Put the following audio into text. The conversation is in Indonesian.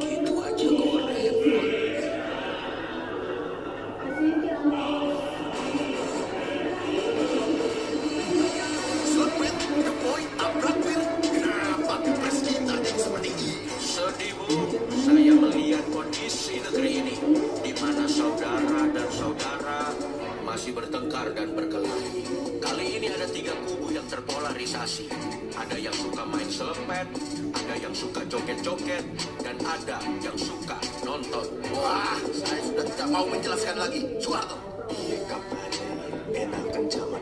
Itu aja kok repot. Slot the boy tabrak Will. Kenapa pilpres kita jadi seperti ini? Sedih, Bu. Saya melihat kondisi negeri ini, di mana saudara dan saudara masih bertengkar dan berkelahi. Kali ini ada 3 kubu yang terpolarisasi. Ada yang suka main selepet, ada yang suka joget-joget, dan ada yang suka nonton. Wah, saya sudah tidak mau menjelaskan lagi. Soeharto. Kapan enakan jam